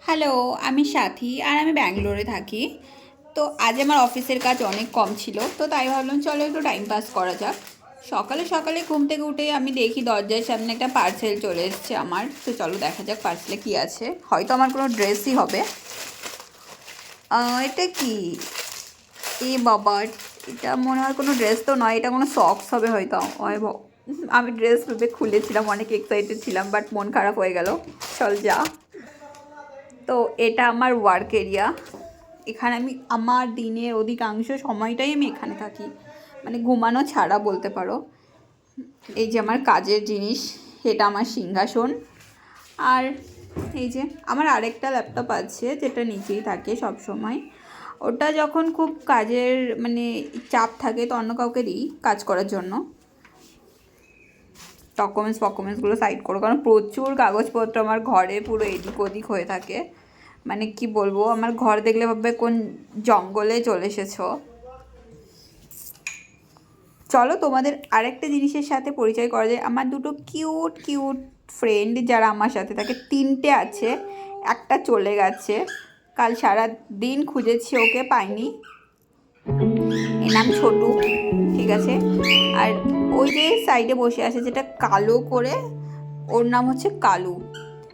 Hello, আমি সাথী আর আমি ব্যাঙ্গালোরে থাকি। তো আজ আমার অফিসের কাজ অনেক কম ছিল, তো তাই ভাবলাম চলো একটু টাইম পাস করা যাক। সকালে সকালে ঘুম থেকে উঠে আমি দেখি দরজার সামনে একটা পার্সেল চলে এসেছে আমার। তো চলো দেখা যাক পার্সেলে কী আছে। হয়তো আমার কোনো ড্রেসই হবে। এটা কি? এ বাবা, এটা মনে হয় কোনো ড্রেস তো নয়, এটা কোনো সক্স হবে হয়তো। আমি ড্রেস ভেবে খুলেছিলাম, অনেক এক্সাইটেড ছিলাম, বাট মন খারাপ হয়ে গেল। চল যা। তো এটা আমার ওয়ার্ক এরিয়া। এখানে আমি আমার দিনের অধিকাংশ সময়টাই আমি এখানে থাকি, মানে ঘুমানো ছাড়া বলতে পারো। এই যে আমার কাজের জিনিস, এটা আমার সিংহাসন। আর এই যে আমার আরেকটা ল্যাপটপ আছে যেটা নিচেই থাকে সব সময়। ওটা যখন খুব কাজের মানে চাপ থাকে তো অন্য কাউকে দিই কাজ করার জন্য। ডকুমেন্টসগুলো সাইড করো, কারণ প্রচুর কাগজপত্র আমার ঘরে পুরো এদিক ওদিক হয়ে থাকে। মানে কি বলবো, আমার ঘর দেখলে ভাববে কোন জঙ্গলে চলে এসেছো। চলো তোমাদের আরেকটা জিনিসের সাথে পরিচয় করা যায়। আমার দুটো কিউট কিউট ফ্রেন্ড যারা আমার সাথে থাকে, তিনটে আছে, একটা চলে গেছে। কাল সারা দিন খুঁজেছি, ওকে পাইনি। এর নাম ছোটু, ঠিক আছে। আর ওই যে সাইডে বসে আছে যেটা কালো করে, ওর নাম হচ্ছে কালু,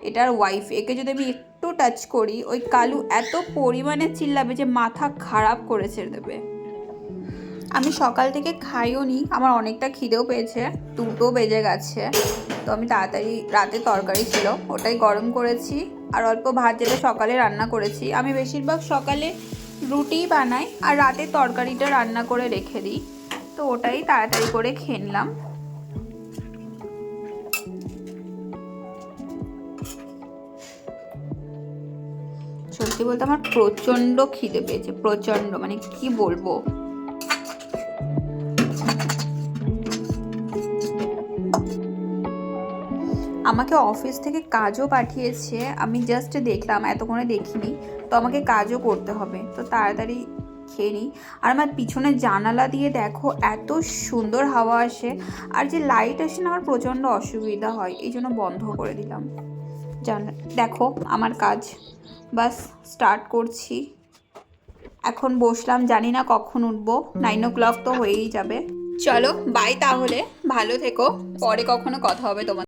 এটার ওয়াইফ। একে যদি আমি একটু টাচ করি, ওই কালু এত পরিমাণে চিল্লাবে যে মাথা খারাপ করে ছেড়ে দেবে। আমি সকাল থেকে খাইও নি, আমার অনেকটা খিদেও পেয়েছে, 2টো বেজে গেছে। তো আমি তাড়াতাড়ি, রাতে তরকারি ছিল ওটাই গরম করেছি, আর অল্প ভাত যেটা সকালে রান্না করেছি। আমি বেশিরভাগ সকালে রুটিই বানাই আর রাতে তরকারিটা রান্না করে রেখে দিই, তো ওটাই তাড়াতাড়ি করে খেয়ে নিলাম। সত্যি বলতে আমার প্রচণ্ড খিদে পেয়েছে, প্রচণ্ড, মানে কি বলবো। আমাকে অফিস থেকে কাজও পাঠিয়েছে, আমি জাস্ট দেখলাম, এতক্ষণে দেখিনি। তো আমাকে কাজও করতে হবে, তো তাড়াতাড়ি খেয়ে নিই। আর আমার পিছনের জানালা দিয়ে দেখো এত সুন্দর হাওয়া আসে, আর যে লাইট আসে না, আমার প্রচণ্ড অসুবিধা হয়, এই জন্য বন্ধ করে দিলাম। দেখো আমার কাজ বাস স্টার্ট করছি। এখন বসলাম, জানি না কখন উঠবো, 9 o'clock তো হয়েই যাবে। চলো বাই তাহলে, ভালো থেকো, পরে কখনো কথা হবে তোমার।